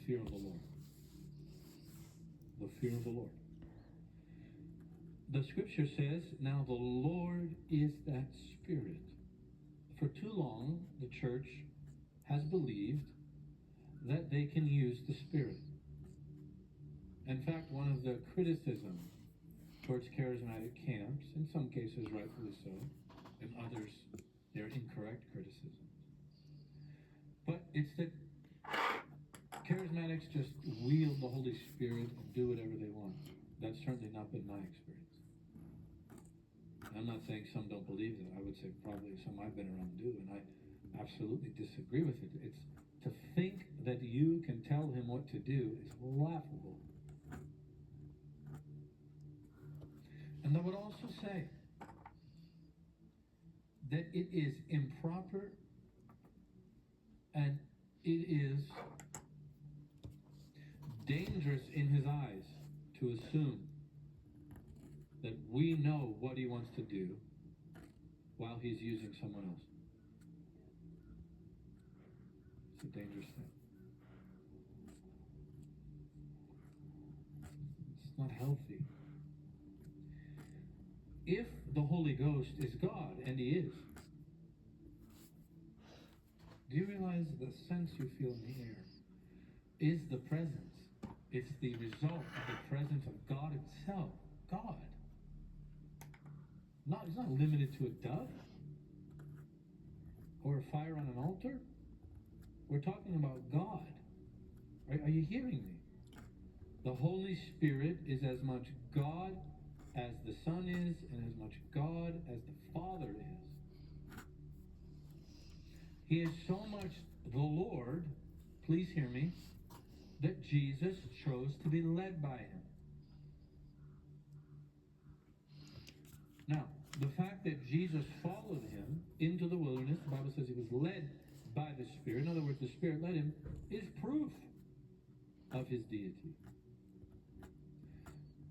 fear of the Lord. The fear of the Lord. The scripture says, now the Lord is that Spirit. For too long, the church has believed that they can use the Spirit. In fact, one of the criticisms towards charismatic camps, in some cases rightfully so, in others they're incorrect criticisms. But it's that charismatics just wield the Holy Spirit and do whatever they want. That's certainly not been my experience. I'm not saying some don't believe that. I would say probably some I've been around do, and I absolutely disagree with it. It's to think that you can tell him what to do is laughable. And I would also say that it is improper and it is dangerous in his eyes to assume that we know what he wants to do while he's using someone else. It's a dangerous thing. It's not healthy. If the Holy Ghost is God, and he is, do you realize the sense you feel in the air is the presence? It's the result of the presence of God itself. God. It's not limited to a dove or a fire on an altar. We're talking about God. Are you hearing me? The Holy Spirit is as much God as the Son is, and as much God as the Father is. He is so much the Lord, please hear me, that Jesus chose to be led by him. Now, the fact that Jesus followed him into the wilderness, the Bible says he was led by the Spirit. In other words, the Spirit led him, is proof of his deity.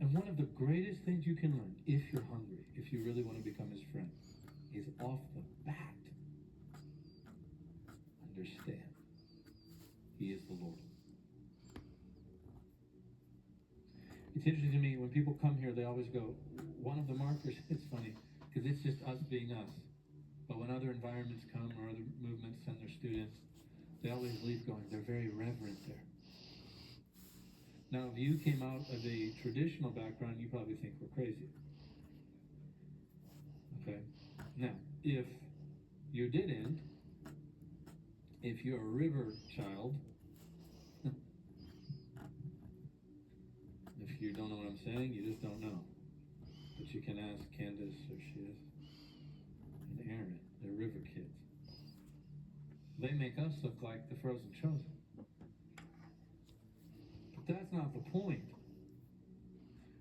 And one of the greatest things you can learn, if you're hungry, if you really want to become his friend, is off the bat, understand, he is the Lord. It's interesting to me, when people come here, they always go, one of the markers, it's funny, because it's just us being us. But when other environments come or other movements send their students, they always leave going, they're very reverent there. Now, if you came out of a traditional background, you probably think we're crazy. Okay? Now, if you didn't, if you're a river child, if you don't know what I'm saying, you just don't know. But you can ask Candace, or she is, and Aaron. They're river kids. They make us look like the frozen chosen. But that's not the point.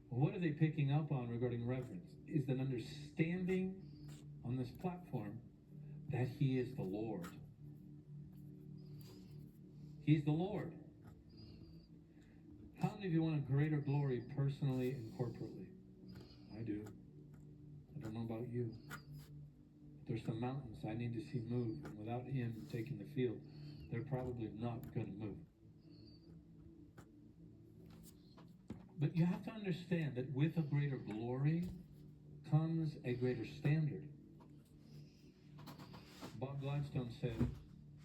What are they picking up on regarding reverence? Is an understanding on this platform that he is the Lord. He's the Lord. How many of you want a greater glory personally and corporately? I do. I don't know about you. There's some mountains I need to see move, and without him taking the field, they're probably not going to move. But you have to understand that with a greater glory comes a greater standard. Bob Gladstone said,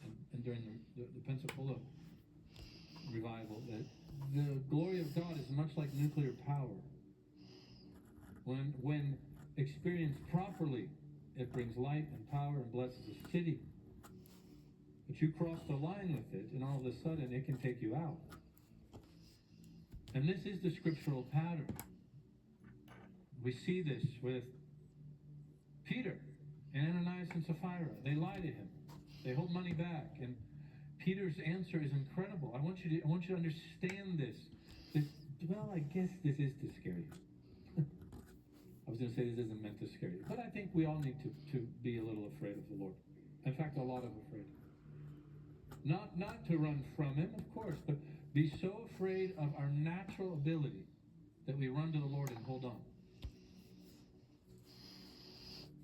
and during the Pensacola revival, that the glory of God is much like nuclear power. When experienced properly, it brings light and power and blesses a city. But you cross the line with it, and all of a sudden it can take you out. And this is the scriptural pattern. We see this with Peter and Ananias and Sapphira. They lie to him. They hold money back. And Peter's answer is incredible. I want you to understand this. Well, I guess this is to scare you. I was going to say this isn't meant to scare you. But I think we all need to be a little afraid of the Lord. In fact, a lot of afraid. Not to run from him, of course, but be so afraid of our natural ability that we run to the Lord and hold on.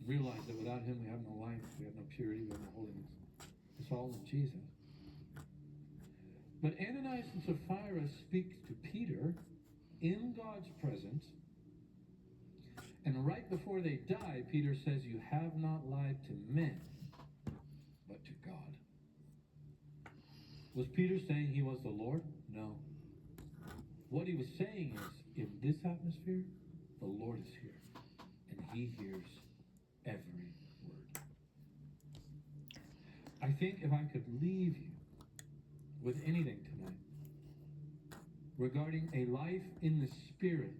Realize that without him we have no life, we have no purity, we have no holiness. It's all in Jesus. But Ananias and Sapphira speak to Peter in God's presence. And right before they die, Peter says, "You have not lied to men, but to God." Was Peter saying he was the Lord? No. What he was saying is, in this atmosphere, the Lord is here, and he hears every word. I think if I could leave you with anything tonight regarding a life in the Spirit,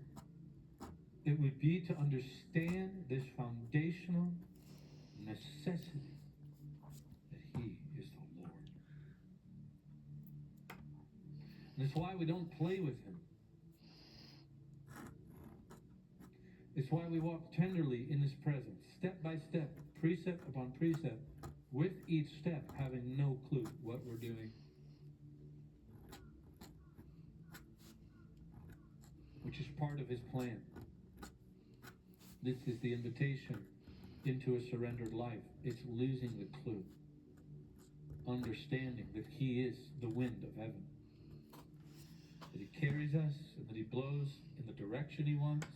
it would be to understand this foundational necessity that he is the Lord. And it's why we don't play with him. It's why we walk tenderly in his presence, step by step, precept upon precept, with each step having no clue what we're doing. Which is part of his plan. This is the invitation into a surrendered life. It's losing the clue. Understanding that he is the wind of heaven. That he carries us and that he blows in the direction he wants.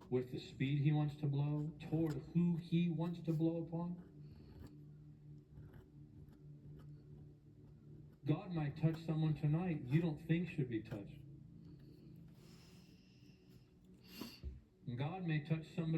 With the speed he wants to blow, toward who he wants to blow upon. God might touch someone tonight you don't think should be touched. God may touch somebody